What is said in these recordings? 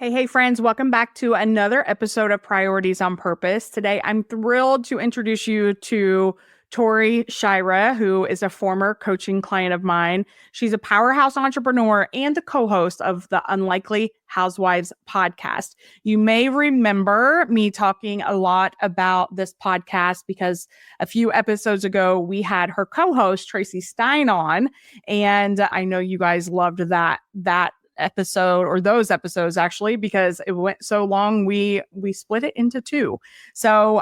Hey, friends, welcome back to another episode of Priorities on Purpose. Today, I'm thrilled to introduce you to Tori Shirah, who is a former coaching client of mine. She's a powerhouse entrepreneur and the co-host of the Unlikely Housewives podcast. You may remember me talking a lot about this podcast because a few episodes ago, we had her co-host, Tracy Stein, on, and I know you guys loved that episode, or those episodes actually, because it went so long, we split it into two. So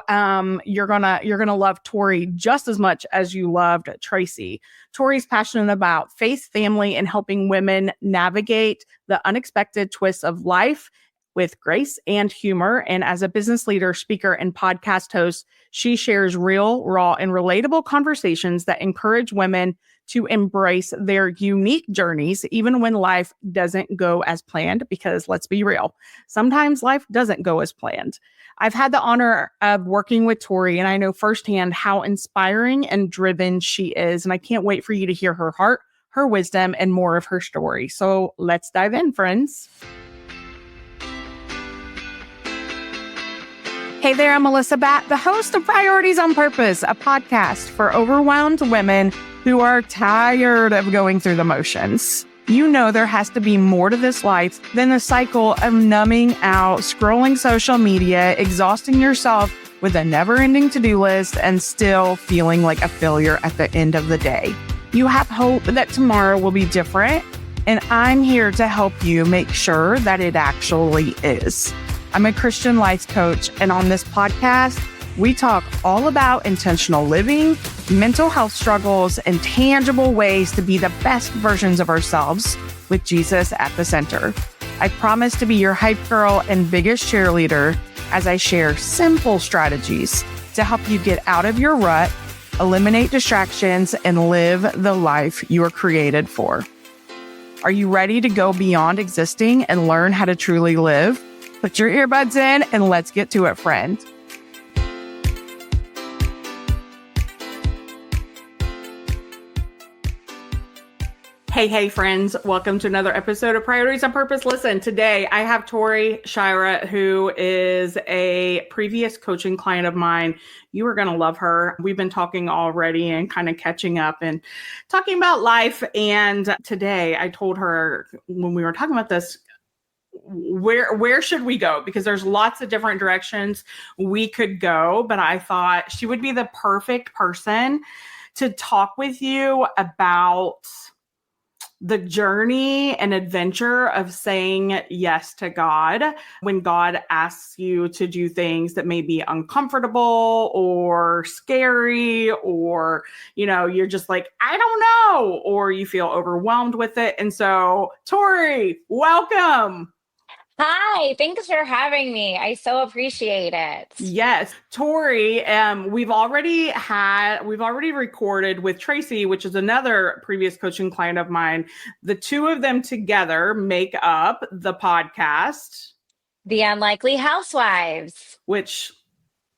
you're gonna love Tori just as much as you loved Tracy. Tori's passionate about faith, family, and helping women navigate the unexpected twists of life with grace and humor. And as a business leader, speaker, and podcast host, she shares real, raw, and relatable conversations that encourage women to embrace their unique journeys, even when life doesn't go as planned, because let's be real, sometimes life doesn't go as planned. I've had the honor of working with Tori, and I know firsthand how inspiring and driven she is. And I can't wait for you to hear her heart, her wisdom, and more of her story. So let's dive in, friends. Hey there, I'm Melissa Batt, the host of Priorities on Purpose, a podcast for overwhelmed women who are tired of going through the motions. You know there has to be more to this life than the cycle of numbing out, scrolling social media, exhausting yourself with a never-ending to-do list, and still feeling like a failure at the end of the day. You have hope that tomorrow will be different, and I'm here to help you make sure that it actually is. I'm a Christian life coach, and on this podcast, we talk all about intentional living, mental health struggles, and tangible ways to be the best versions of ourselves with Jesus at the center. I promise to be your hype girl and biggest cheerleader as I share simple strategies to help you get out of your rut, eliminate distractions, and live the life you are created for. Are you ready to go beyond existing and learn how to truly live? Put your earbuds in and let's get to it, friend. Hey, friends. Welcome to another episode of Priorities on Purpose. Listen, today I have Tori Shira, who is a previous coaching client of mine. You are going to love her. We've been talking already and kind of catching up and talking about life. And today I told her when we were talking about this, where should we go? Because there's lots of different directions we could go, but I thought she would be the perfect person to talk with you about the journey and adventure of saying yes to God when God asks you to do things that may be uncomfortable or scary, or, you're just like, I don't know, or you feel overwhelmed with it. And so, Tori, welcome. Hi, thanks for having me. I so appreciate it. Yes, Tori, we've already recorded with Tracy, which is another previous coaching client of mine. The two of them together make up the podcast, The Unlikely Housewives. which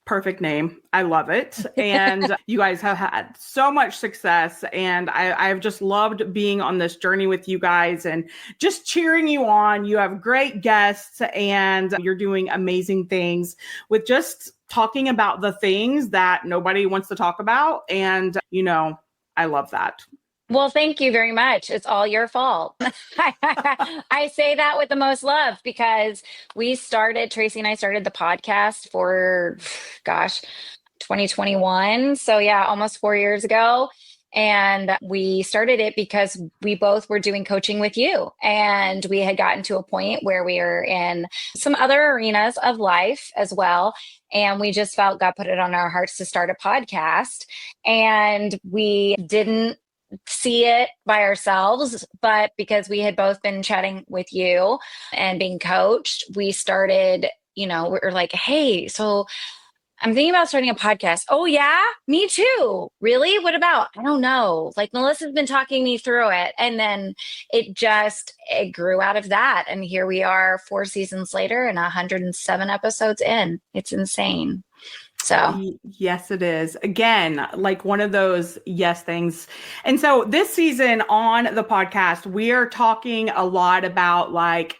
perfect name. I love it. And you guys have had so much success. And I've just loved being on this journey with you guys and just cheering you on. You have great guests and you're doing amazing things with just talking about the things that nobody wants to talk about. And, I love that. Well, thank you very much. It's all your fault. I say that with the most love because Tracy and I started the podcast for, 2021. So yeah, almost 4 years ago. And we started it because we both were doing coaching with you. And we had gotten to a point where we were in some other arenas of life as well. And we just felt God put it on our hearts to start a podcast. And we didn't see it by ourselves, but because we had both been chatting with you and being coached, we started, we were like, hey, so I'm thinking about starting a podcast. Oh yeah, me too. Really? What about? I don't know. Like Melissa's been talking me through it. And then it grew out of that. And here we are 4 seasons later and 107 episodes in. It's insane. So yes, it is. Again, like one of those yes things. And so this season on the podcast, we are talking a lot about like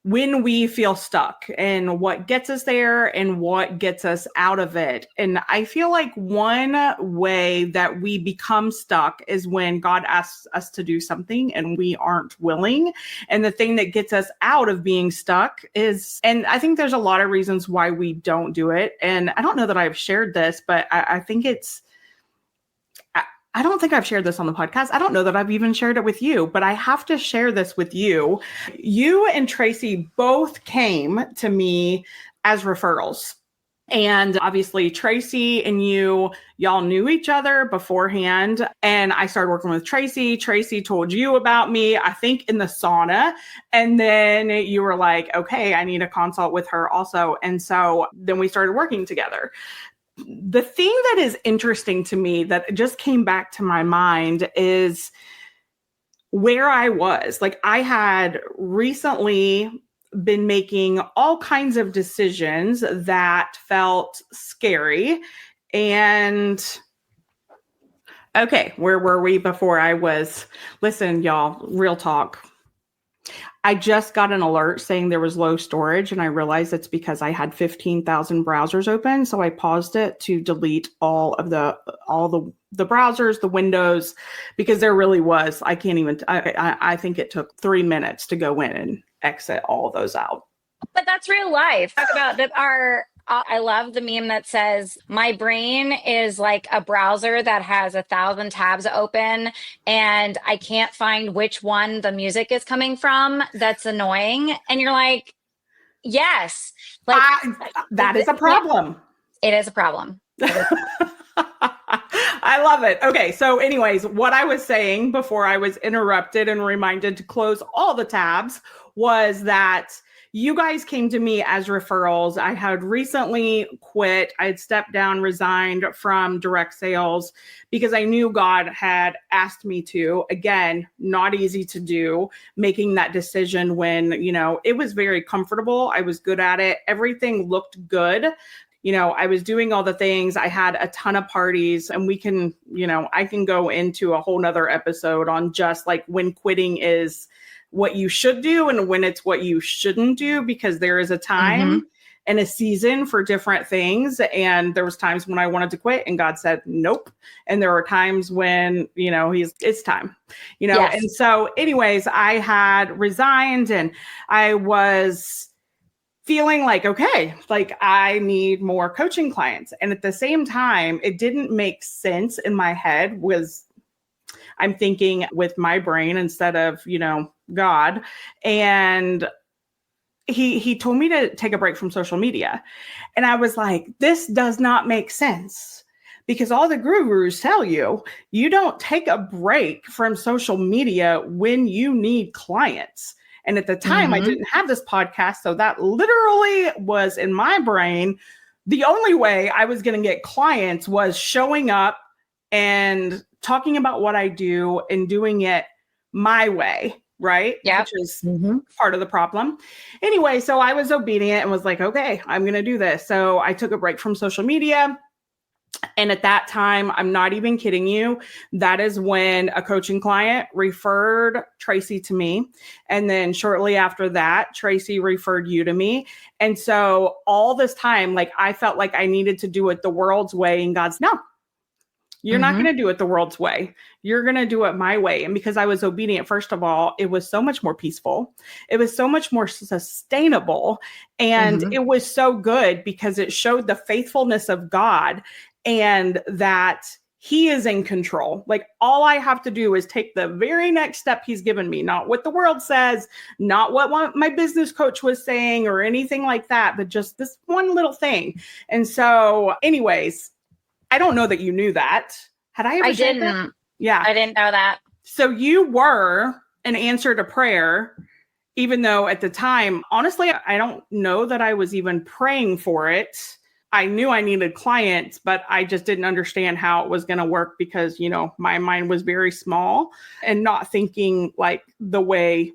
when we feel stuck and what gets us there and what gets us out of it. And I feel like one way that we become stuck is when God asks us to do something and we aren't willing. And the thing that gets us out of being stuck is, and I think there's a lot of reasons why we don't do it. And I don't know that I've shared this, but I think I don't think I've shared this on the podcast. I don't know that I've even shared it with you, but I have to share this with you. You and Tracy both came to me as referrals. And obviously Tracy and y'all knew each other beforehand. And I started working with Tracy. Tracy told you about me, I think in the sauna. And then you were like, okay, I need a consult with her also. And so then we started working together. The thing that is interesting to me that just came back to my mind is where I was. Like, I had recently been making all kinds of decisions that felt scary. And okay, where were we before I was? Listen, y'all, real talk. I just got an alert saying there was low storage, and I realized it's because I had 15,000 browsers open. So I paused it to delete all the browsers, the windows, because there really was. I think it took 3 minutes to go in and exit all of those out. But that's real life. Talk about that. I love the meme that says, my brain is like a browser that has 1,000 tabs open and I can't find which one the music is coming from. That's annoying. And you're like, yes. Like that is a problem. It is a problem. I love it. Okay. So anyways, what I was saying before I was interrupted and reminded to close all the tabs was that you guys came to me as referrals. I had recently quit. I had stepped down, resigned from direct sales because I knew God had asked me to. Again, not easy to do, making that decision when, it was very comfortable. I was good at it. Everything looked good. I was doing all the things. I had a ton of parties, and we can, I can go into a whole nother episode on just like when quitting is what you should do and when it's what you shouldn't do, because there is a time and a season for different things. And there was times when I wanted to quit and God said, nope. And there were times when, it's time, yes. And so anyways, I had resigned and I was feeling like, okay, like I need more coaching clients. And at the same time, it didn't make sense in my head. I'm thinking with my brain instead of, God. And he told me to take a break from social media. And I was like, this does not make sense, because all the gurus tell you don't take a break from social media when you need clients. And at the time I didn't have this podcast. So that literally was in my brain. The only way I was going to get clients was showing up and talking about what I do and doing it my way. Right. Yeah. Which is part of the problem. Anyway, so I was obedient and was like, okay, I'm going to do this. So I took a break from social media. And at that time, I'm not even kidding you, that is when a coaching client referred Tracy to me. And then shortly after that, Tracy referred you to me. And so all this time, like, I felt like I needed to do it the world's way. And God's, no, you're not going to do it the world's way. You're going to do it my way. And because I was obedient, first of all, it was so much more peaceful. It was so much more sustainable. And it was so good because it showed the faithfulness of God and that he is in control. Like, all I have to do is take the very next step he's given me, not what the world says, not what my business coach was saying or anything like that, but just this one little thing. And so anyways, I don't know that you knew that. Had I ever said that? I didn't. Yeah. I didn't know that. So you were an answer to prayer, even though at the time, honestly, I don't know that I was even praying for it. I knew I needed clients, but I just didn't understand how it was going to work because, my mind was very small and not thinking like the way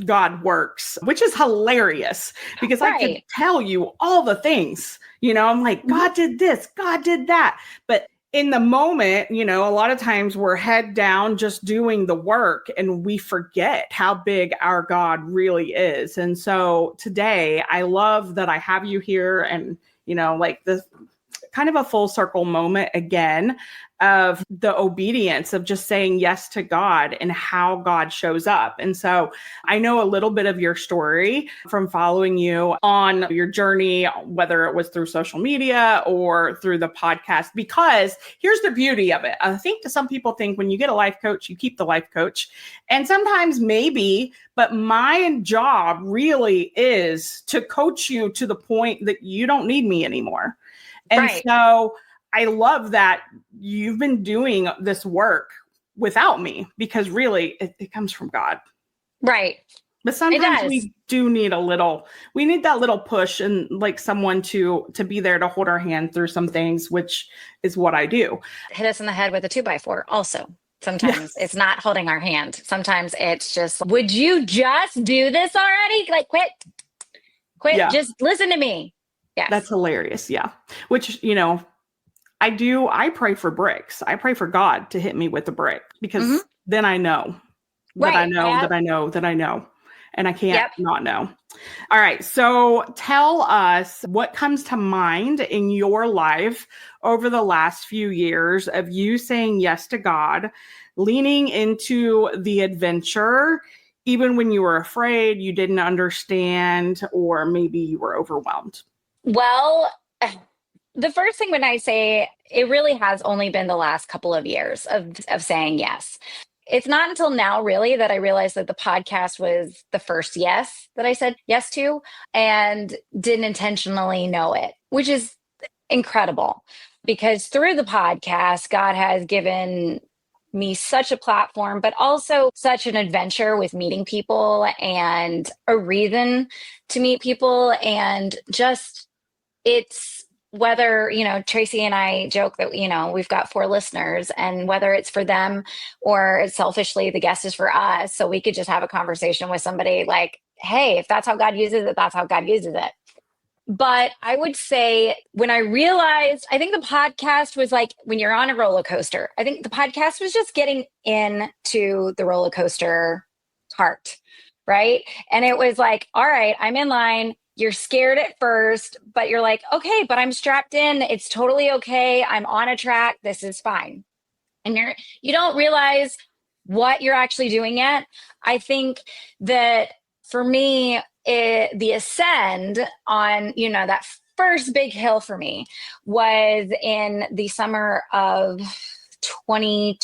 God works, which is hilarious because I could tell you all the things, I'm like, God did this, God did that. But in the moment, you know, a lot of times we're head down just doing the work and we forget how big our God really is. And so today I love that I have you here and, you know, like this kind of a full circle moment again of the obedience of just saying yes to God and how God shows up. And so I know a little bit of your story from following you on your journey, whether it was through social media or through the podcast, because here's the beauty of it. I think some people think when you get a life coach, you keep the life coach. And sometimes maybe, but my job really is to coach you to the point that you don't need me anymore. And Right. so I love that you've been doing this work without me, because really it comes from God. Right. But sometimes we do need we need that little push and like someone to be there to hold our hand through some things, which is what I do. Hit us in the head with a 2x4 also. Sometimes it's not holding our hand. Sometimes it's just, would you just do this already? Like quit, Yeah. just listen to me. Yeah. That's hilarious. Yeah. Which, you know, I pray for bricks. I pray for God to hit me with a brick, because then I know that I know that I know that I know, and I can't not know. All right. So tell us what comes to mind in your life over the last few years of you saying yes to God, leaning into the adventure, even when you were afraid, you didn't understand, or maybe you were overwhelmed. Well, the first thing when I say it really has only been the last couple of years of saying yes. It's not until now really that I realized that the podcast was the first yes that I said yes to and didn't intentionally know it, which is incredible because through the podcast, God has given me such a platform, but also such an adventure with meeting people and a reason to meet people. And just it's whether, you know, Tracy and I joke that, you know, we've got 4 listeners, and whether it's for them or it's selfishly the guest is for us. So we could just have a conversation with somebody like, hey, if that's how God uses it, that's how God uses it. But I would say when I realized, I think the podcast was like when you're on a roller coaster, I think the podcast was just getting into the roller coaster part, right? And it was like, all right, I'm in line. You're scared at first, but you're like, okay, but I'm strapped in. It's totally okay. I'm on a track. This is fine. And you don't realize what you're actually doing yet. I think that for me, the ascend on, you know, that first big hill for me was in the summer of 23,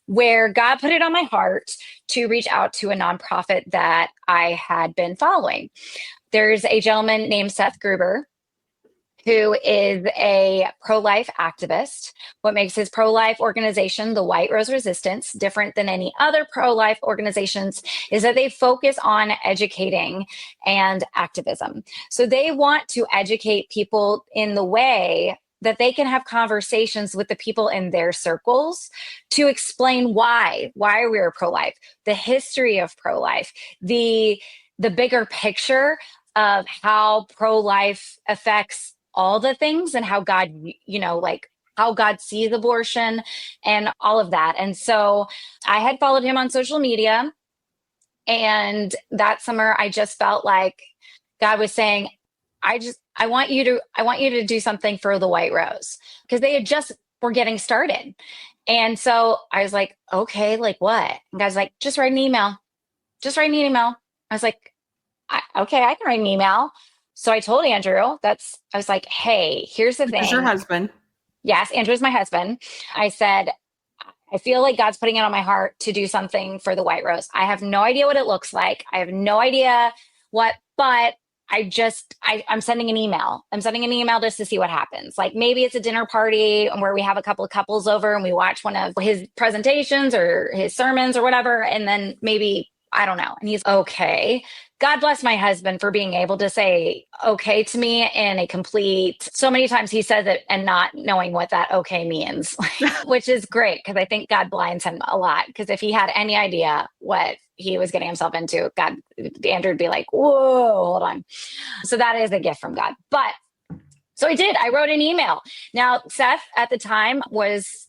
where God put it on my heart to reach out to a nonprofit that I had been following. There's a gentleman named Seth Gruber, who is a pro-life activist. What makes his pro-life organization, the White Rose Resistance, different than any other pro-life organizations is that they focus on educating and activism. So they want to educate people in the way that they can have conversations with the people in their circles to explain why we're pro-life, the history of pro-life, the bigger picture of how pro-life affects all the things and how God, you know, like how God sees abortion and all of that. And so I had followed him on social media. And that summer, I just felt like God was saying, I want you to do something for the White Rose, because they had just were getting started. And so I was like, okay, like what? And God's like, just write an email. Just write an email. I was like, okay, I can write an email. So I told Andrew, I was like, hey, here's the thing. Is your husband? Yes, Andrew's my husband. I said, I feel like God's putting it on my heart to do something for the White Rose. I have no idea what it looks like. I have no idea what, but I'm sending an email. I'm sending an email just to see what happens. Like maybe it's a dinner party where we have a couple of couples over and we watch one of his presentations or his sermons or whatever. And then maybe, I don't know. And he's okay. God bless my husband for being able to say okay to me in a complete, so many times he says it and not knowing what that okay means, which is great because I think God blinds him a lot. Because if he had any idea what he was getting himself into, Andrew would be like, whoa, hold on. So that is a gift from God. But So I did. I wrote an email. Now, Seth at the time was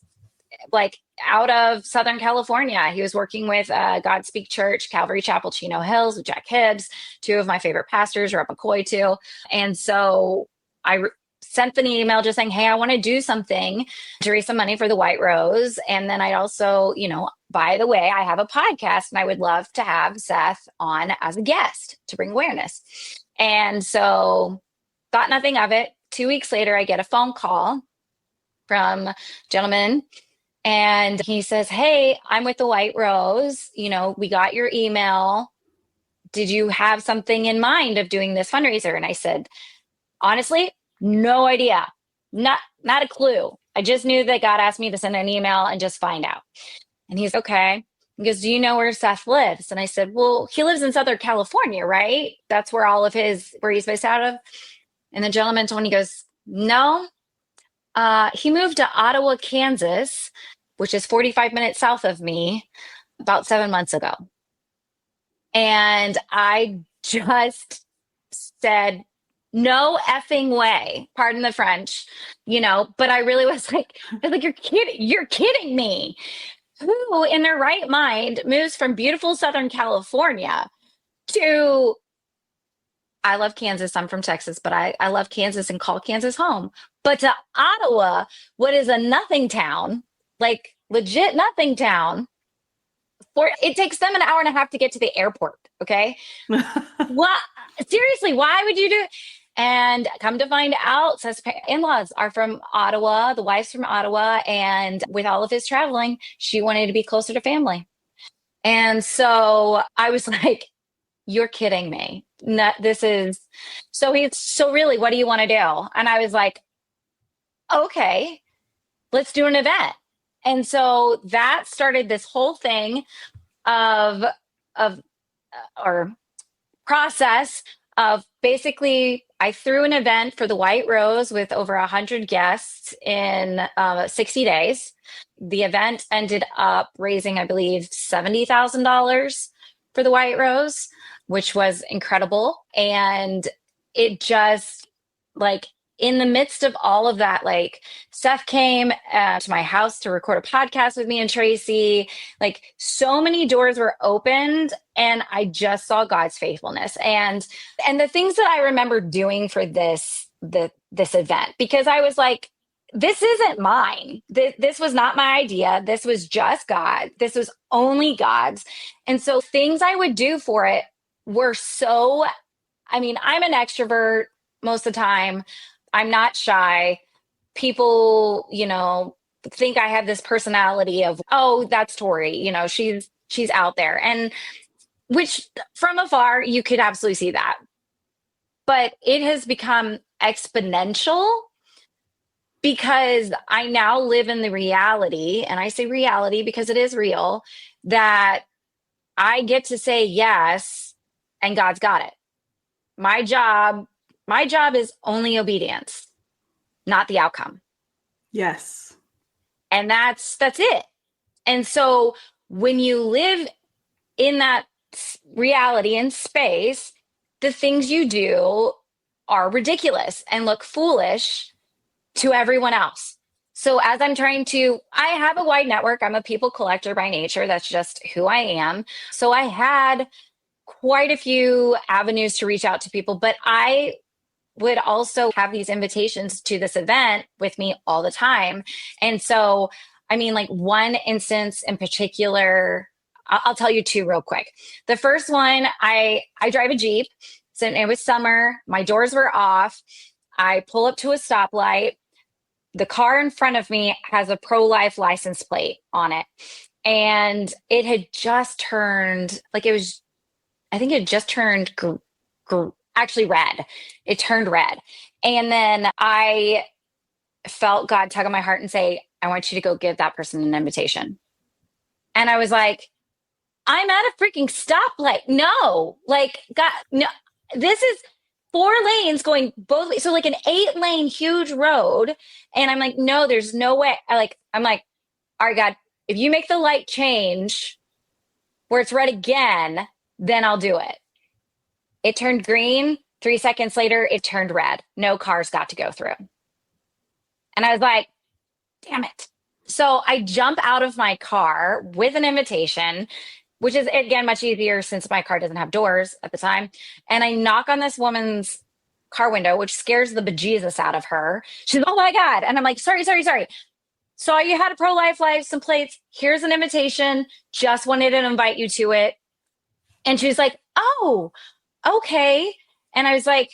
like out of Southern California. He was working with Godspeak Church, Calvary Chapel, Chino Hills with Jack Hibbs, two of my favorite pastors, Rob McCoy too. And so I sent an email just saying, hey, I want to do something to raise some money for the White Rose. And then I also, by the way, I have a podcast and I would love to have Seth on as a guest to bring awareness. And so thought nothing of it. 2 weeks later, I get a phone call from a gentleman and he says, hey, I'm with the White Rose. We got your email. Did you have something in mind of doing this fundraiser? And I said, honestly, no idea. Not a clue. I just knew that God asked me to send an email and just find out. And he's okay. He goes, do you know where Seth lives? And I said, well, he lives in Southern California, right? That's where where he's based out of. And the gentleman told me, he goes, no, he moved to Ottawa, Kansas, which is 45 minutes south of me, about 7 months ago. And I just said, no effing way, pardon the French, but I really was like, you're kidding me. Who in their right mind moves from beautiful Southern California to, I love Kansas, I'm from Texas, but I love Kansas and call Kansas home, but to Ottawa, what is a nothing town, like legit nothing town, it takes them an hour and a half to get to the airport. Okay. What? Seriously, why would you do it? And come to find out, Seth's in-laws are from Ottawa. The wife's from Ottawa. And with all of his traveling, she wanted to be closer to family. And so I was like, you're kidding me. No, so really, what do you want to do? And I was like, okay, let's do an event. And so that started this whole thing or process of basically, I threw an event for the White Rose with over 100 guests in 60 days. The event ended up raising, I believe, $70,000 for the White Rose, which was incredible. And it just in the midst of all of that, Seth came to my house to record a podcast with me and Tracy. So many doors were opened and I just saw God's faithfulness and the things that I remember doing for this event, because I was like, this isn't mine. This was not my idea. This was just God. This was only God's. And so things I would do for it were I'm an extrovert most of the time. I'm not shy. People, think I have this personality of, oh, that's Tori. She's out there. And which from afar, you could absolutely see that. But it has become exponential because I now live in the reality, and I say reality because it is real, that I get to say yes, and God's got it. My job is only obedience, not the outcome. Yes. And that's it. And so when you live in that reality and space, the things you do are ridiculous and look foolish to everyone else. So as I have a wide network. I'm a people collector by nature. That's just who I am. So I had quite a few avenues to reach out to people, but I would also have these invitations to this event with me all the time. And so, one instance in particular, I'll tell you two real quick. The first one, I drive a Jeep. So it was summer. My doors were off. I pull up to a stoplight. The car in front of me has a pro-life license plate on it. And it had just turned, I think it just turned actually red. It turned red. And then I felt God tug on my heart and say, I want you to go give that person an invitation. And I was like, I'm at a freaking stoplight. No, God, no, this is 4 lanes going both ways. So an 8-lane huge road. And I'm like, no, there's no way. I'm like, all right, God, if you make the light change where it's red again, then I'll do it. It turned green 3 seconds later, it turned red. No cars got to go through. And I was like, damn it. So I jump out of my car with an invitation, which is, again, much easier since my car doesn't have doors at the time. And I knock on this woman's car window, which scares the bejesus out of her. She's, oh my God. And I'm like, sorry. Saw you had a pro-life license plates. Here's an invitation. Just wanted to invite you to it. And she was like, oh, okay. And I was like,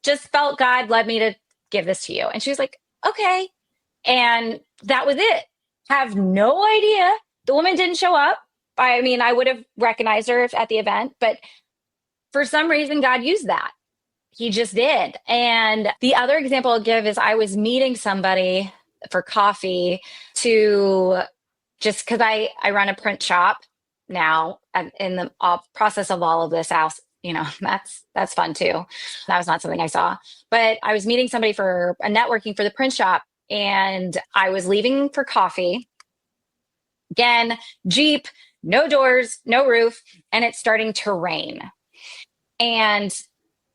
just felt God led me to give this to you. And she was like, okay. And that was it. Have no idea. The woman didn't show up. I mean, I would have recognized her at the event, but for some reason, God used that. He just did. And the other example I'll give is I was meeting somebody for coffee to just because I run a print shop now in the process of all of this house. That's fun too. That was not something I saw, but I was meeting somebody for a networking for the print shop, and I was leaving for coffee. Again, Jeep, no doors, no roof, and it's starting to rain. And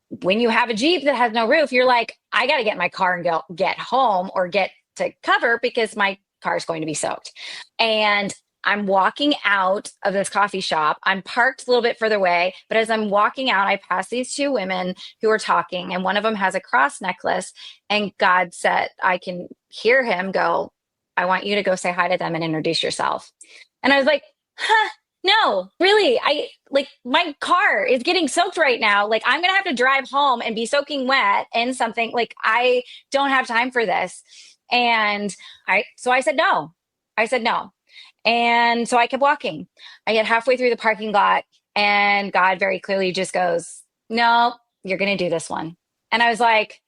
when you have a Jeep that has no roof, you're like, I got to get in my car and go get home or get to cover because my car is going to be soaked. And I'm walking out of this coffee shop. I'm parked a little bit further away, but as I'm walking out, I pass these two women who are talking, and one of them has a cross necklace. And God said, I can hear him go, I want you to go say hi to them and introduce yourself. And I was like, no, really, my car is getting soaked right now. Like, I'm going to have to drive home and be soaking wet in something. Like, I don't have time for this. And so I said no. And so I kept walking. I get halfway through the parking lot, and God very clearly just goes, no, you're going to do this one. And I was like,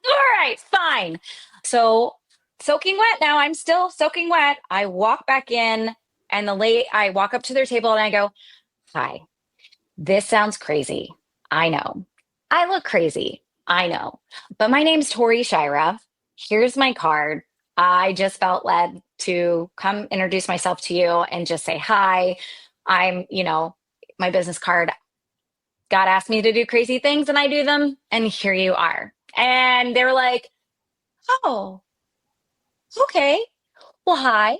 all right, fine. So soaking wet now. I'm still soaking wet. I walk back in, and I walk up to their table and I go, hi, this sounds crazy. I know. I look crazy. I know. But my name's Tori Shirah. Here's my card. I just felt led to come introduce myself to you and just say hi. I'm, my business card. God asked me to do crazy things and I do them. And here you are. And they were like, oh, okay. Well, hi.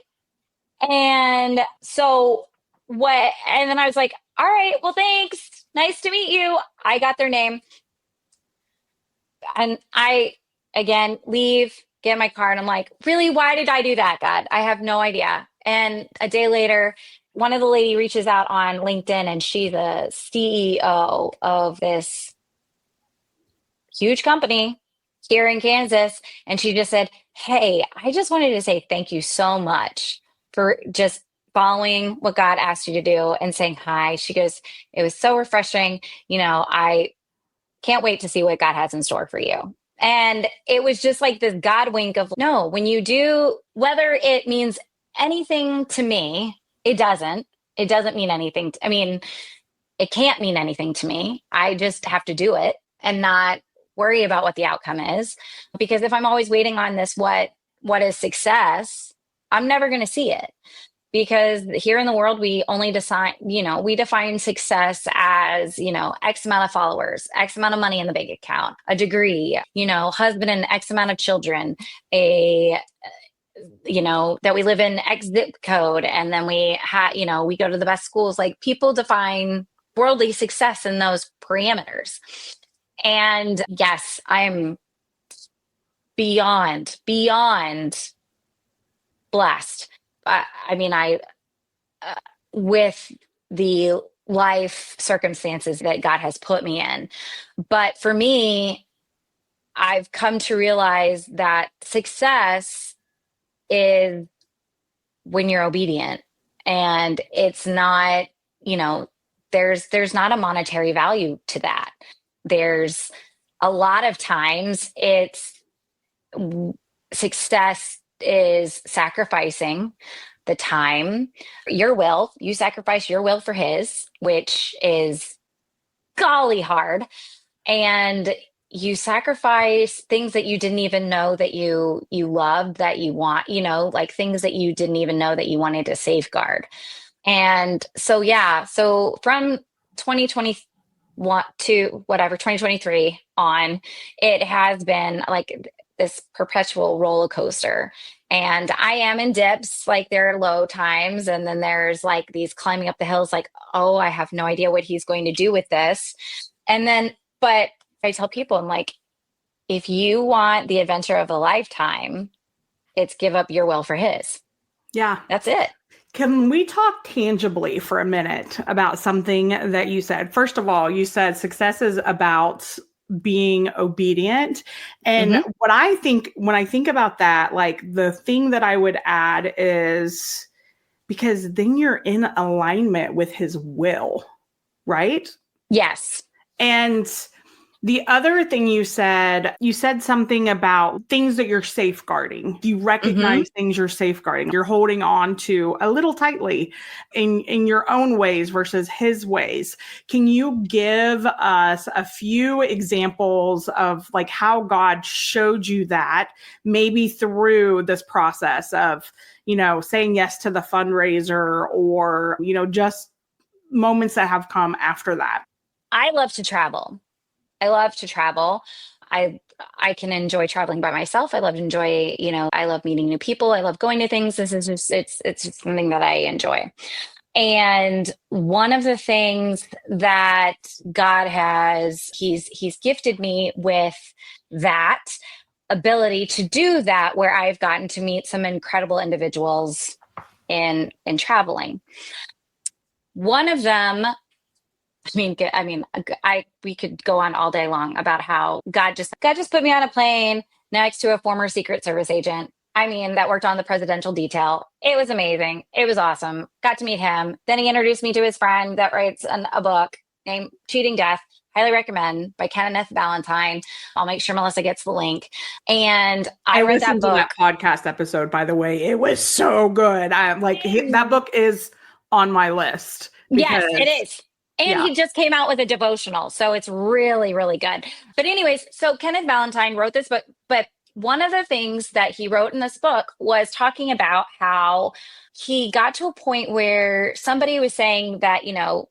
And so and then I was like, all right, well, thanks. Nice to meet you. I got their name. And I, again, leave, get in my car, and I'm like, really, why did I do that, God? I have no idea. And a day later, one of the lady reaches out on LinkedIn, and she's the CEO of this huge company here in Kansas. And she just said, hey, I just wanted to say thank you so much for just following what God asked you to do and saying hi. She goes, it was so refreshing. I can't wait to see what God has in store for you. And it was just like this God wink of, no, when you do, whether it means anything to me, it doesn't mean anything. It can't mean anything to me. I just have to do it and not worry about what the outcome is. Because if I'm always waiting on this, what is success, I'm never going to see it. Because here in the world, we only define success as, X amount of followers, X amount of money in the bank account, a degree, husband and X amount of children, that we live in X zip code. And then we go to the best schools. Like, people define worldly success in those parameters. And yes, I'm beyond blessed. With the life circumstances that God has put me in. But for me, I've come to realize that success is when you're obedient, and it's not, there's not a monetary value to that. There's a lot of times success is sacrificing the time, your will. You sacrifice your will for his, which is golly hard. And you sacrifice things that you didn't even know that you loved, that you want, like things that you didn't even know that you wanted to safeguard. And so, yeah, so from 2020 to whatever 2023 on, it has been like this perpetual roller coaster. And I am in dips, like there are low times. And then there's like these climbing up the hills, like, oh, I have no idea what he's going to do with this. And then, but I tell people, I'm like, if you want the adventure of a lifetime, it's give up your will for his. Yeah. That's it. Can we talk tangibly for a minute about something that you said? First of all, you said success is about being obedient. And what I think, when I think about that, like the thing that I would add is because then you're in alignment with his will, right? Yes. And the other thing you said something about things that you're safeguarding. You recognize things you're safeguarding. You're holding on to a little tightly in your own ways versus his ways. Can you give us a few examples of like how God showed you that maybe through this process of, saying yes to the fundraiser or, just moments that have come after that? I love to travel. I can enjoy traveling by myself. I love to enjoy, I love meeting new people. I love going to things. This is just, it's just something that I enjoy. And one of the things that God has, he's gifted me with that ability to do that, where I've gotten to meet some incredible individuals in traveling. One of them, we could go on all day long about how God just put me on a plane next to a former Secret Service agent. That worked on the presidential detail. It was amazing. It was awesome. Got to meet him. Then he introduced me to his friend that writes a book named Cheating Death. Highly recommend, by Kenneth Valentine. I'll make sure Melissa gets the link. And I read that book. That podcast episode, by the way, it was so good. I'm like, that book is on my list. Yes, it is. And he just came out with a devotional. So it's really, really good. But anyways, so Kenneth Valentine wrote this book, but one of the things that he wrote in this book was talking about how he got to a point where somebody was saying that,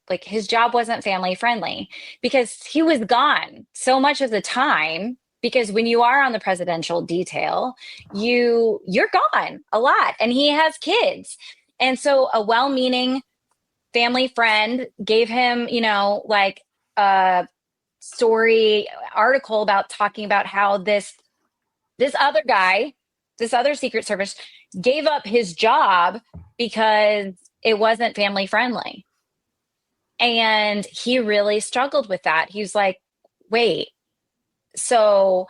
like his job wasn't family friendly because he was gone so much of the time. Because when you are on the presidential detail, you're gone a lot, and he has kids. And so a well-meaning family friend gave him, like a story article about talking about how this other Secret Service gave up his job because it wasn't family friendly. And he really struggled with that. He was like, wait, so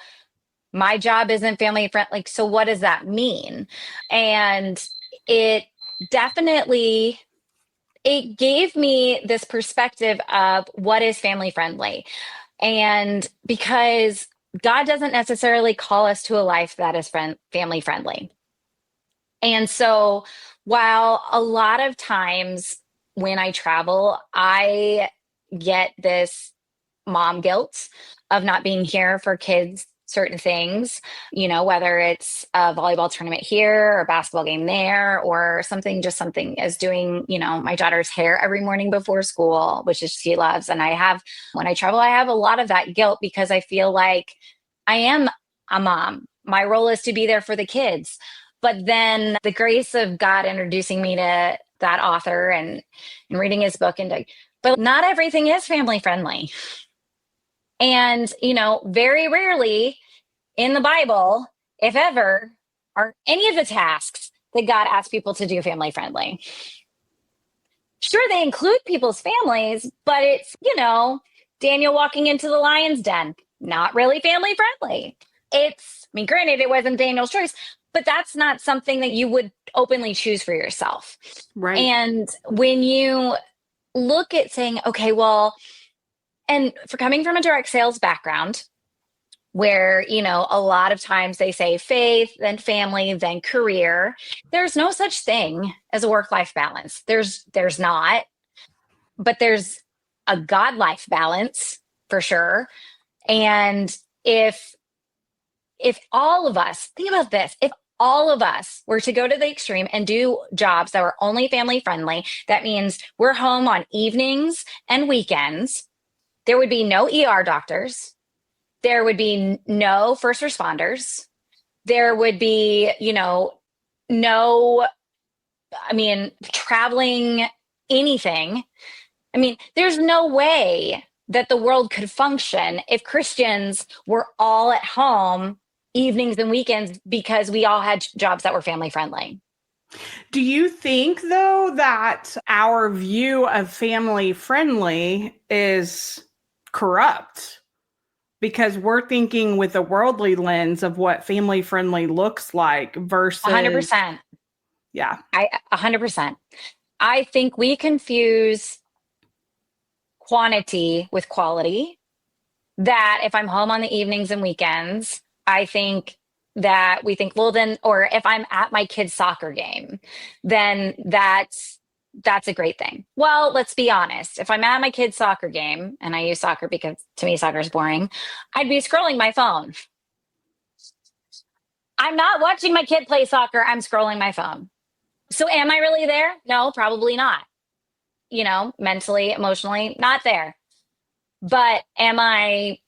my job isn't family friendly. So what does that mean? And it definitely, it gave me this perspective of what is family friendly. And because God doesn't necessarily call us to a life that is family friendly. And so while a lot of times when I travel, I get this mom guilt of not being here for kids, certain things, whether it's a volleyball tournament here or a basketball game there, or something as doing, my daughter's hair every morning before school, which is she loves. And when I travel, I have a lot of that guilt because I feel like I am a mom. My role is to be there for the kids. But then the grace of God introducing me to that author and reading his book, but not everything is family friendly. And, very rarely in the Bible, if ever, are any of the tasks that God asks people to do family friendly. Sure, they include people's families, but it's, Daniel walking into the lion's den, not really family friendly. Granted, it wasn't Daniel's choice, but that's not something that you would openly choose for yourself. Right. And when you look at saying, okay, well, and for coming from a direct sales background, where, a lot of times they say faith, then family, then career, there's no such thing as a work-life balance. There's not, but there's a God-life balance for sure. And if all of us, think about this, if all of us were to go to the extreme and do jobs that were only family friendly, that means we're home on evenings and weekends. there would be no ER doctors. There would be no first responders. There would be, no, traveling anything. There's no way that the world could function if Christians were all at home evenings and weekends because we all had jobs that were family friendly. Do you think, though, that our view of family friendly is corrupt? Because we're thinking with a worldly lens of what family friendly looks like versus 100%. Yeah. 100%. I think we confuse quantity with quality. That if I'm home on the evenings and weekends, I think that we think, well, then, or if I'm at my kid's soccer game, then that's a great thing. Well, let's be honest. If I'm at my kid's soccer game, and I use soccer because to me soccer is boring, I'd be scrolling my phone. I'm not watching my kid play soccer. I'm scrolling my phone. So am I really there? No, probably not. Mentally, emotionally, not there. But am I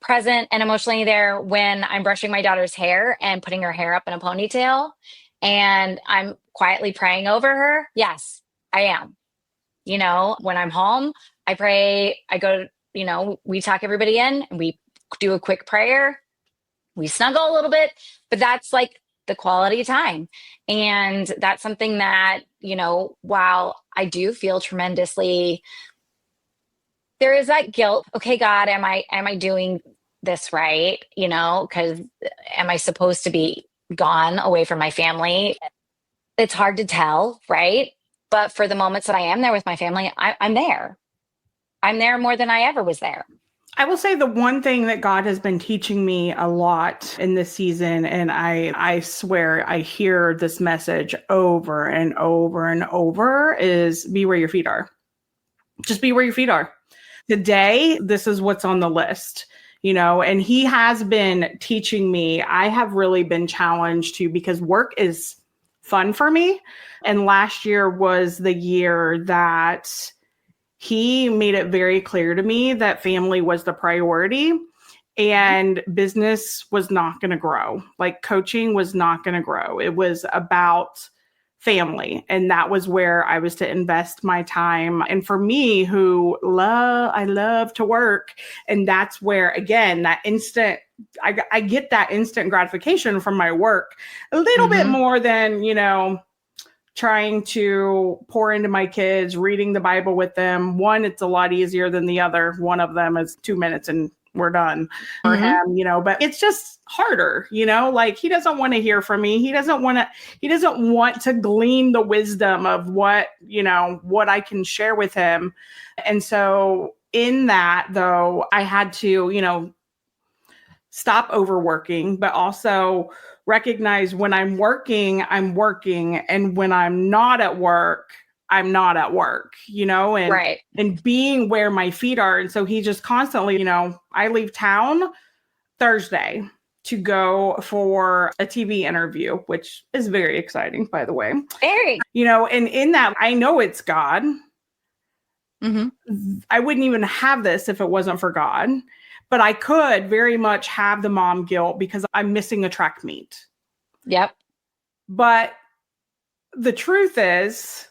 present and emotionally there when I'm brushing my daughter's hair and putting her hair up in a ponytail and I'm quietly praying over her? Yes, I am. When I'm home, I pray, I go, we tuck everybody in and we do a quick prayer. We snuggle a little bit, but that's like the quality time. And that's something that, while I do feel tremendously, there is that guilt. Okay, God, am I doing this right? Because am I supposed to be gone away from my family? It's hard to tell, right? But for the moments that I am there with my family, I'm there. I'm there more than I ever was there. I will say the one thing that God has been teaching me a lot in this season, and I swear I hear this message over and over and over, is be where your feet are. Just be where your feet are. Today, this is what's on the list, and he has been teaching me. I have really been challenged to, because work is fun for me. And last year was the year that he made it very clear to me that family was the priority and business was not going to grow. Like coaching was not going to grow. It was about family. And that was where I was to invest my time. And for me, I love to work. And that's where, again, that instant, I get that instant gratification from my work a little bit more than, trying to pour into my kids, reading the Bible with them. One, it's a lot easier than the other. One of them is 2 minutes and we're done for him, but it's just harder, like he doesn't want to hear from me. He doesn't want to glean the wisdom of what I can share with him. And so in that though, I had to, stop overworking, but also recognize when I'm working. And when I'm not at work, I'm not at work, and, right. And being where my feet are. And so he just constantly, I leave town Thursday to go for a TV interview, which is very exciting, by the way. Very. And in that, I know it's God. I wouldn't even have this if it wasn't for God. But I could very much have the mom guilt because I'm missing a track meet. Yep. But the truth is,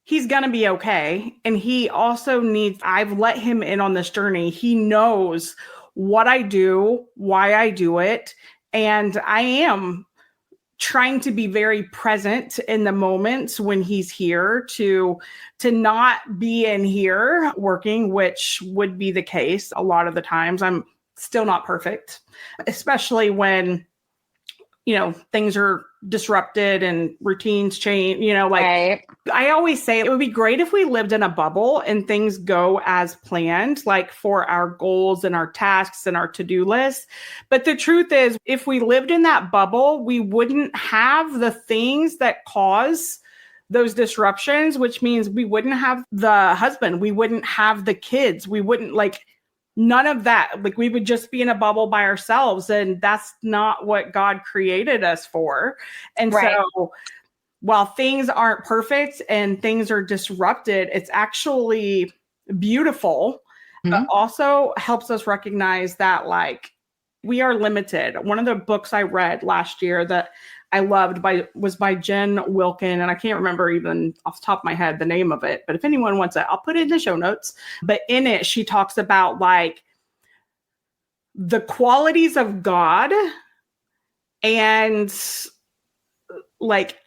he's going to be okay. And he also I've let him in on this journey. He knows what I do, why I do it. And I am trying to be very present in the moments when he's here to not be in here working, which would be the case a lot of the times. I'm still not perfect, especially when, things are disrupted and routines change, right. I always say it would be great if we lived in a bubble and things go as planned, like for our goals and our tasks and our to-do list. But the truth is, if we lived in that bubble, we wouldn't have the things that cause those disruptions, which means we wouldn't have the husband, we wouldn't have the kids, we wouldn't none of that. We would just be in a bubble by ourselves. And that's not what God created us for. And right. So while things aren't perfect and things are disrupted, it's actually beautiful but also helps us recognize that like we are limited. One of the books I read last year that I loved was by Jen Wilkin, and I can't remember even off the top of my head the name of it, but if anyone wants it, I'll put it in the show notes. But in it, she talks about like the qualities of God and like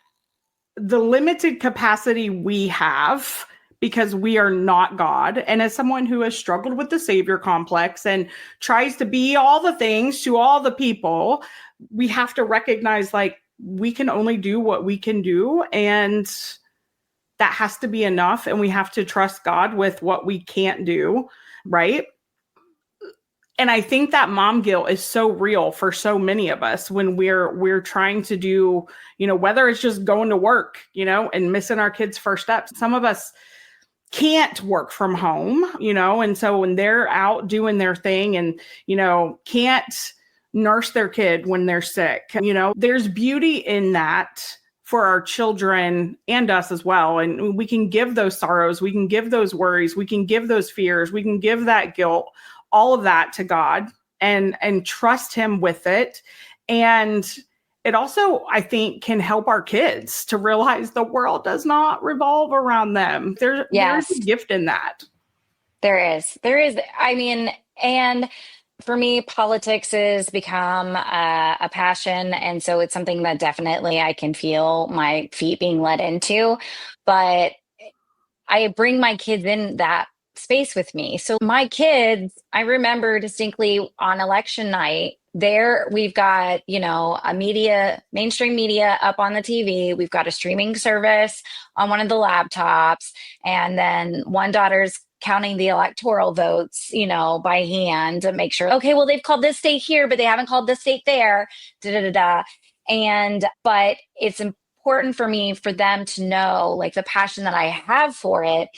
the limited capacity we have because we are not God. And as someone who has struggled with the savior complex and tries to be all the things to all the people, we have to recognize like we can only do what we can do. And that has to be enough. And we have to trust God with what we can't do. Right. And I think that mom guilt is so real for so many of us when we're trying to do, you know, whether it's just going to work, you know, and missing our kids' first steps. Some of us can't work from home, you know, and so when they're out doing their thing and, you know, can't nurse their kid when they're sick, you know, there's beauty in that for our children and us as well. And we can give those sorrows, we can give those worries, we can give those fears, we can give that guilt, all of that to God and trust him with it. And it also, I think, can help our kids to realize the world does not revolve around them. There's a gift in that. There is. I mean, and for me, politics has become a passion. And so it's something that definitely I can feel my feet being led into. But I bring my kids in that space with me. So my kids, I remember distinctly on election night, there we've got, you know, mainstream media up on the TV. We've got a streaming service on one of the laptops. And then one daughter's counting the electoral votes, you know, by hand to make sure, okay, well, they've called this state here, but they haven't called this state there. But it's important for me for them to know like the passion that I have for it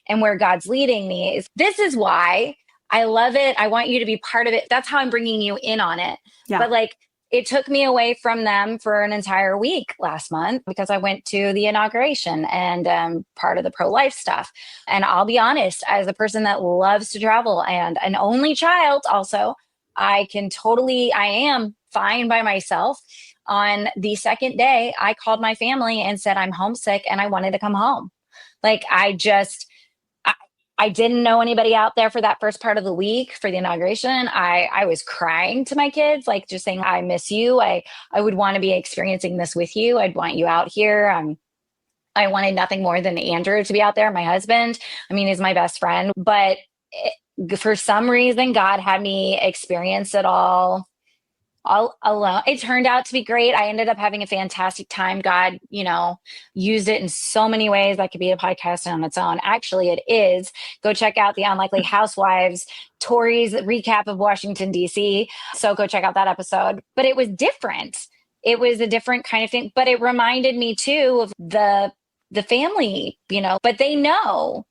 and where God's leading me is this is why I love it. I want you to be part of it. That's how I'm bringing you in on it. Yeah. But like, it took me away from them for an entire week last month because I went to the inauguration and part of the pro-life stuff. And I'll be honest, as a person that loves to travel and an only child also, I am fine by myself. On the second day, I called my family and said, I'm homesick and I wanted to come home. Like I didn't know anybody out there for that first part of the week for the inauguration. I was crying to my kids, like just saying, I miss you. I would want to be experiencing this with you. I'd want you out here. I wanted nothing more than Andrew to be out there, my husband. I mean, he's my best friend. But for some reason, God had me experience it all alone. It turned out to be great. I ended up having a fantastic time. God, you know, used it in so many ways. That could be a podcast on its own. Actually, it is. Go check out the Unlikely Housewives, Tori's recap of Washington, D.C. So go check out that episode. But it was different. It was a different kind of thing. But it reminded me too of the family, you know, but they know.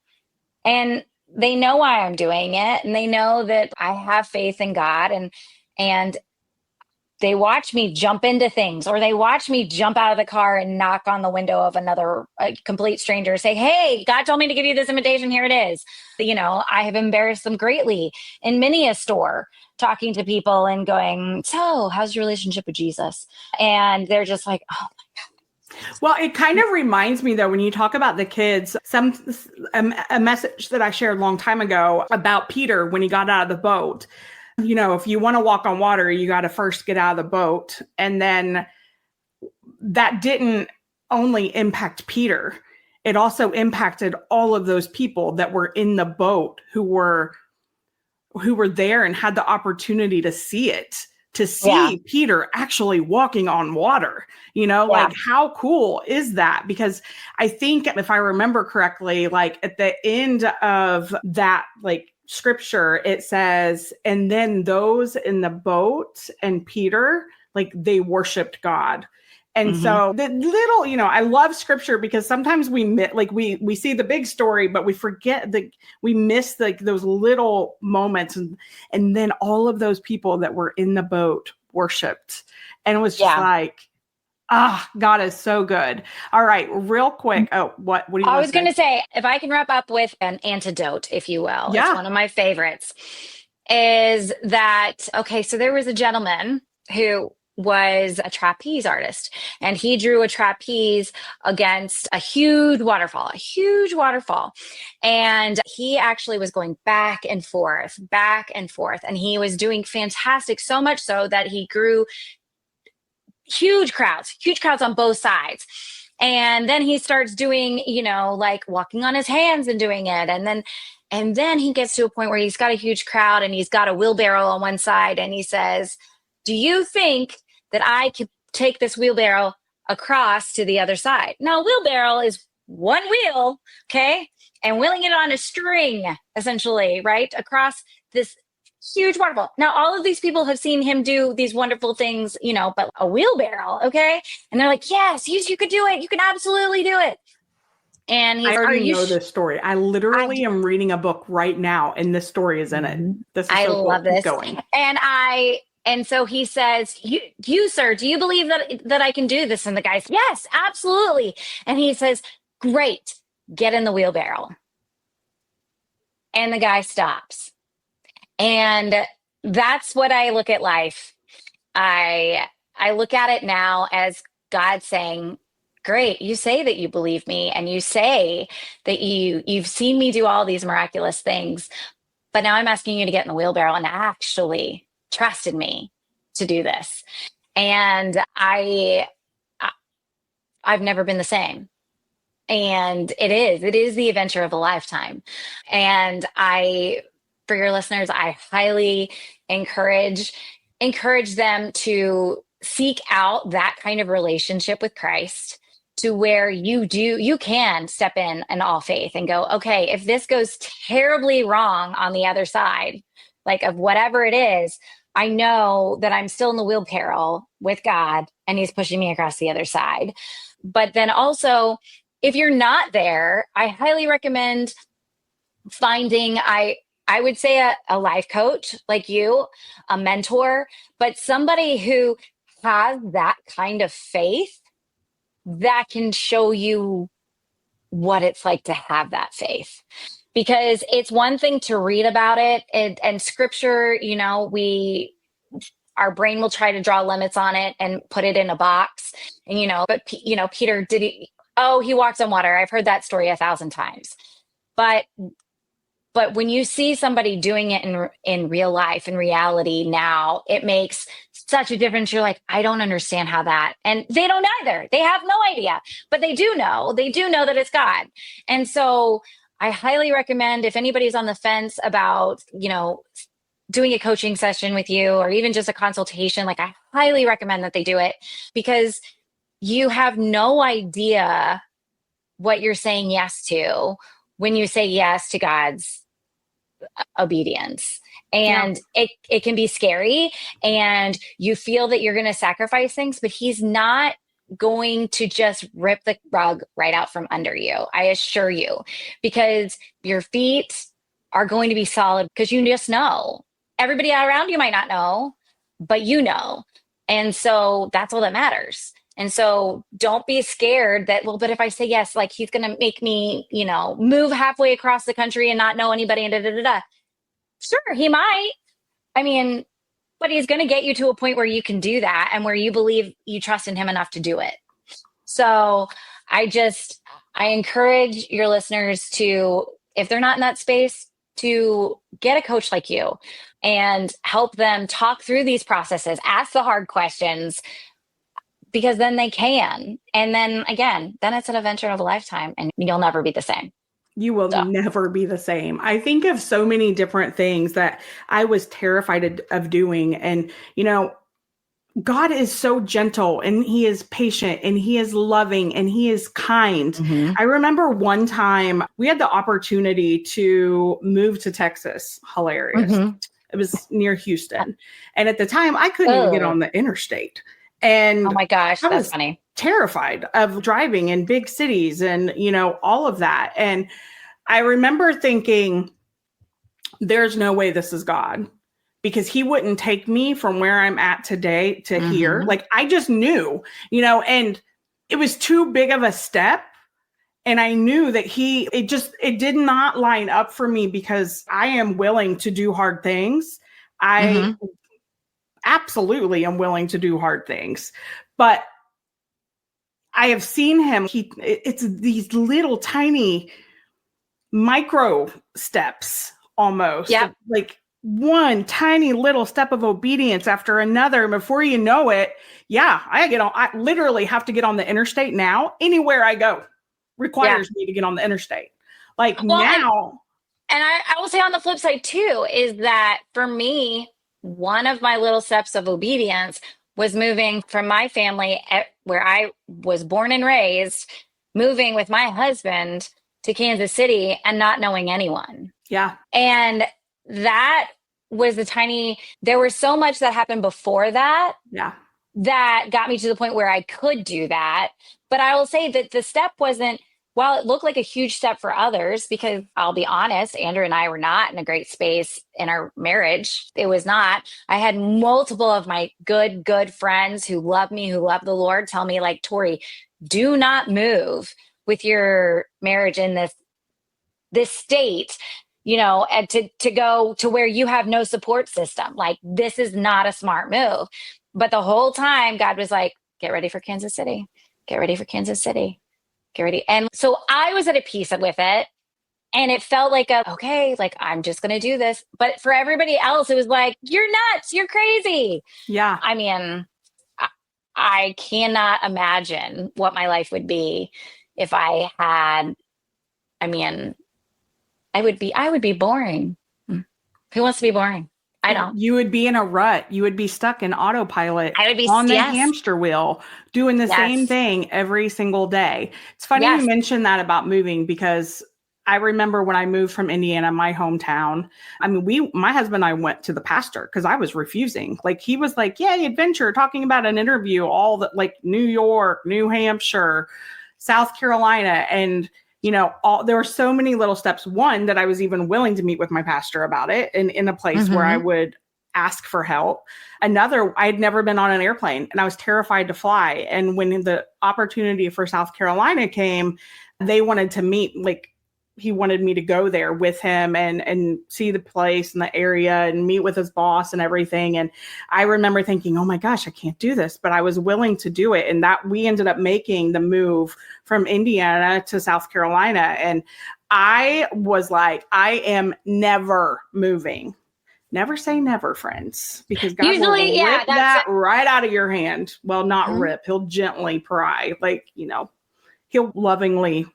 And they know why I'm doing it. And they know that I have faith in God and they watch me jump into things, or they watch me jump out of the car and knock on the window of another complete stranger, say, hey, God told me to give you this invitation. Here it is. You know, I have embarrassed them greatly in many a store, talking to people and going, so how's your relationship with Jesus? And they're just like, oh my God. Well, it kind of reminds me, though, when you talk about the kids, a message that I shared a long time ago about Peter when he got out of the boat. You know, if you want to walk on water, you got to first get out of the boat. And then that didn't only impact Peter. It also impacted all of those people that were in the boat who were there and had the opportunity to see it, to see Peter actually walking on water. You know, like how cool is that? Because I think if I remember correctly, like at the end of that, like, scripture, it says, and then those in the boat and Peter, like they worshiped God. And so the little, you know, I love scripture because sometimes we see the big story, but we forget that we miss like those little moments. And then all of those people that were in the boat worshiped. And it was just like, God is so good. All right, real quick. Oh, what do you I want was to say? going to say, if I can wrap up with an antidote, if you will, it's Yeah. one of my favorites, is that, okay, so there was a gentleman who was a trapeze artist, and he drew a trapeze against a huge waterfall. And he actually was going back and forth, and he was doing fantastic, so much so that he grew huge crowds on both sides. And then he starts doing, like walking on his hands and doing it. And then he gets to a point where he's got a huge crowd and he's got a wheelbarrow on one side. And he says, do you think that I could take this wheelbarrow across to the other side? Now, a wheelbarrow is one wheel, okay? And wheeling it on a string, essentially, right? Across this huge waterfall. Now, all of these people have seen him do these wonderful things, but a wheelbarrow, okay? And they're like, yes, you could do it. You can absolutely do it. And he's, I already know this story. I literally am reading a book right now, and this story is in it. This is so love cool. this. Keep going. And so he says, you, sir, do you believe that I can do this? And the guy says, yes, absolutely. And he says, great, get in the wheelbarrow. And the guy stops. And that's what I look at life. I look at it now as God saying, great, you say that you believe me, and you say that you've seen me do all these miraculous things, but now I'm asking you to get in the wheelbarrow and actually trust in me to do this. And I've never been the same. And it is the adventure of a lifetime. And for your listeners, I highly encourage them to seek out that kind of relationship with Christ, to where you can step in all faith and go, okay, if this goes terribly wrong on the other side, like of whatever it is, I know that I'm still in the wheelbarrow with God and he's pushing me across the other side. But then also, if you're not there, I highly recommend finding, I would say a life coach like you, a mentor, but somebody who has that kind of faith that can show you what it's like to have that faith. Because it's one thing to read about it and scripture, our brain will try to draw limits on it and put it in a box. And, but Peter, he walked on water. I've heard that story 1,000 times. But when you see somebody doing it in real life, in reality now, it makes such a difference. You're like, I don't understand how that, and they don't either. They have no idea, but they do know that it's God. And so I highly recommend, if anybody's on the fence about, doing a coaching session with you, or even just a consultation, like I highly recommend that they do it, because you have no idea what you're saying yes to when you say yes to God's obedience. And it can be scary, and you feel that you're going to sacrifice things, but he's not going to just rip the rug right out from under you. I assure you, because your feet are going to be solid, because you just know. Everybody around you might not know, but you know. And so that's all that matters. And so don't be scared that, well, but if I say yes, like he's going to make me, move halfway across the country and not know anybody and da-da-da-da. Sure, he might. I mean, but he's going to get you to a point where you can do that and where you believe you trust in him enough to do it. So I encourage your listeners to, if they're not in that space, to get a coach like you and help them talk through these processes, ask the hard questions, because then they can. And then again, then it's an adventure of a lifetime, and you'll never be the same. You will never be the same. I think of so many different things that I was terrified of doing. And, God is so gentle, and he is patient, and he is loving, and he is kind. Mm-hmm. I remember one time we had the opportunity to move to Texas. Hilarious. Mm-hmm. It was near Houston. And at the time I couldn't even get on the interstate. And oh my gosh, that's funny. Terrified of driving in big cities and, all of that. And I remember thinking, there's no way this is God. because he wouldn't take me from where I'm at today to here. Like, I just knew, and it was too big of a step. And I knew that it did not line up for me, because I am willing to do hard things. I absolutely am willing to do hard things, but I have seen him. It's these little tiny micro steps almost. Yeah. Like one tiny little step of obedience after another. And before you know it, I literally have to get on the interstate now. Anywhere I go requires me to get on the interstate. Like now. And I will say on the flip side too, is that for me, one of my little steps of obedience was moving from my family where I was born and raised, moving with my husband to Kansas City and not knowing anyone. Yeah. And that was there was so much that happened before that. Yeah. That got me to the point where I could do that. But I will say that the step wasn't, while it looked like a huge step for others, because I'll be honest, Andrew and I were not in a great space in our marriage. It was not. I had multiple of my good friends who love me, who love the Lord, tell me like, Tori, do not move with your marriage in this state, and to go to where you have no support system. Like, this is not a smart move. But the whole time God was like, get ready for Kansas City, get ready for Kansas City, get ready. And so I was at a peace with it. And it felt like okay, like I'm just going to do this. But for everybody else, it was like, you're nuts, you're crazy. Yeah. I mean, I cannot imagine what my life would be if I had, I would be boring. Who wants to be boring? I don't. You would be in a rut. You would be stuck in autopilot. I would be on the hamster wheel, doing the same thing every single day. It's funny you mentioned that about moving, because I remember when I moved from Indiana, my hometown. My husband and I went to the pastor because I was refusing. Like, he was like, "Yay, adventure!" Talking about an interview, all that, like New York, New Hampshire, South Carolina, and there were so many little steps. One, that I was even willing to meet with my pastor about it, and in a place where I would ask for help. Another, I had never been on an airplane and I was terrified to fly. And when the opportunity for South Carolina came, they wanted to meet, like, he wanted me to go there with him and see the place and the area and meet with his boss and everything. And I remember thinking, oh my gosh, I can't do this, but I was willing to do it. And that we ended up making the move from Indiana to South Carolina. And I was like, I am never moving. Never say never, friends, because God will rip that right out of your hand. Well, not rip. He'll gently pry, like, he'll lovingly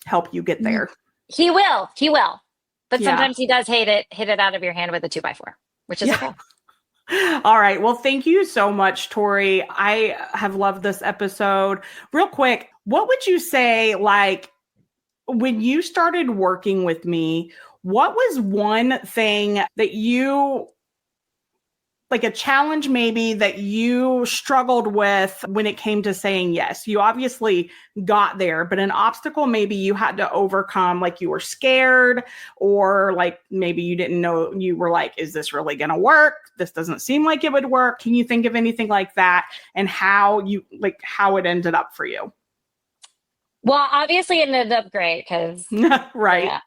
help you get there. He will. But sometimes he does hit it out of your hand with a 2x4, which is okay. All right. Well, thank you so much, Tori. I have loved this episode. Real quick, what would you say, like, when you started working with me, what was one thing that you, like a challenge maybe, that you struggled with when it came to saying yes? You obviously got there, but an obstacle maybe you had to overcome, like you were scared, or like maybe you didn't know, you were like, is this really going to work? This doesn't seem like it would work. Can you think of anything like that, and how it ended up for you? Well, obviously it ended up great because right. Yeah.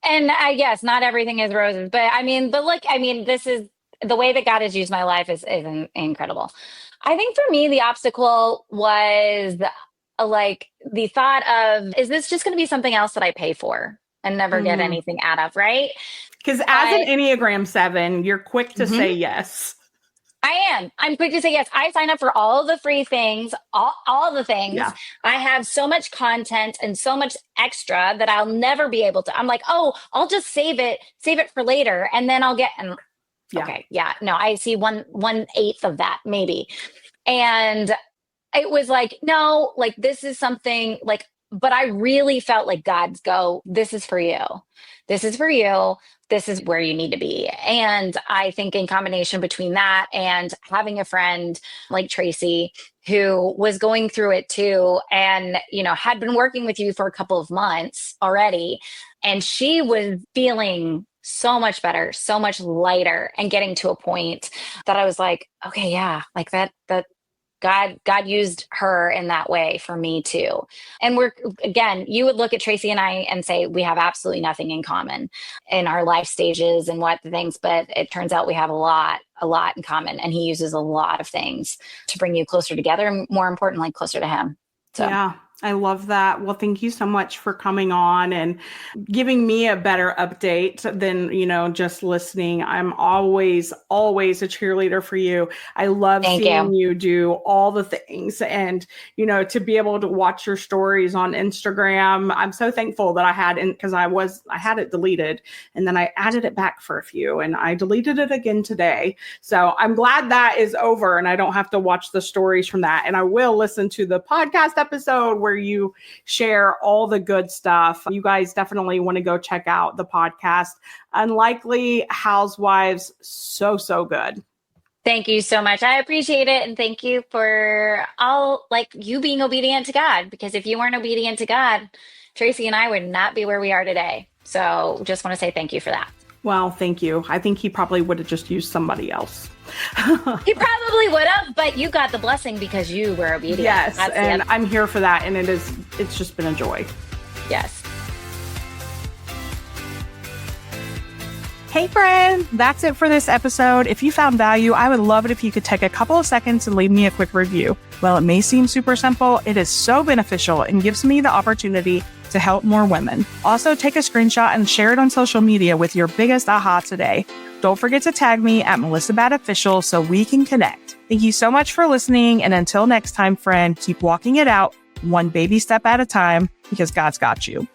And I guess not everything is roses, but this is the way that God has used my life is incredible. I think for me, the obstacle was like the thought of, is this just going to be something else that I pay for and never get anything out of, right? Because as an Enneagram 7, you're quick to say yes. I am. I'm quick to say yes. I sign up for all the free things, all the things. Yeah. I have so much content and so much extra that I'll never be able to. I'm like, oh, I'll just save it for later, and then I'll get. Okay, yeah, no, I see 1/8 of that maybe, and it was like, no, like this is something like. But I really felt like God's go, this is for you. This is for you. This is where you need to be. And I think in combination between that and having a friend like Tracy, who was going through it too, and, had been working with you for a couple of months already, and she was feeling so much better, so much lighter, and getting to a point that I was like, okay, yeah, like that God used her in that way for me too. And again, you would look at Tracy and I and say we have absolutely nothing in common in our life stages and what the things, but it turns out we have a lot in common. And he uses a lot of things to bring you closer together and, more importantly, closer to him. So. Yeah, I love that. Well, thank you so much for coming on and giving me a better update than, just listening. I'm always a cheerleader for you. I love seeing you do all the things and, to be able to watch your stories on Instagram. I'm so thankful that I had because I had it deleted and then I added it back for a few and I deleted it again today. So I'm glad that is over and I don't have to watch the stories from that. And I will listen to the podcast episode where you share all the good stuff. You guys definitely want to go check out the podcast. Unlikely Housewives, so good. Thank you so much. I appreciate it. And thank you for you being obedient to God, because if you weren't obedient to God, Tracy and I would not be where we are today. So just want to say thank you for that. Well, thank you. I think he probably would have just used somebody else. He probably would have, but you got the blessing because you were obedient. Yes, and I'm here for that. And it's just been a joy. Yes. Hey friend, that's it for this episode. If you found value, I would love it if you could take a couple of seconds and leave me a quick review. While it may seem super simple, it is so beneficial and gives me the opportunity to help more women. Also, take a screenshot and share it on social media with your biggest aha today. Don't forget to tag me at MelissaBadOfficial so we can connect. Thank you so much for listening. And until next time, friend, keep walking it out one baby step at a time because God's got you.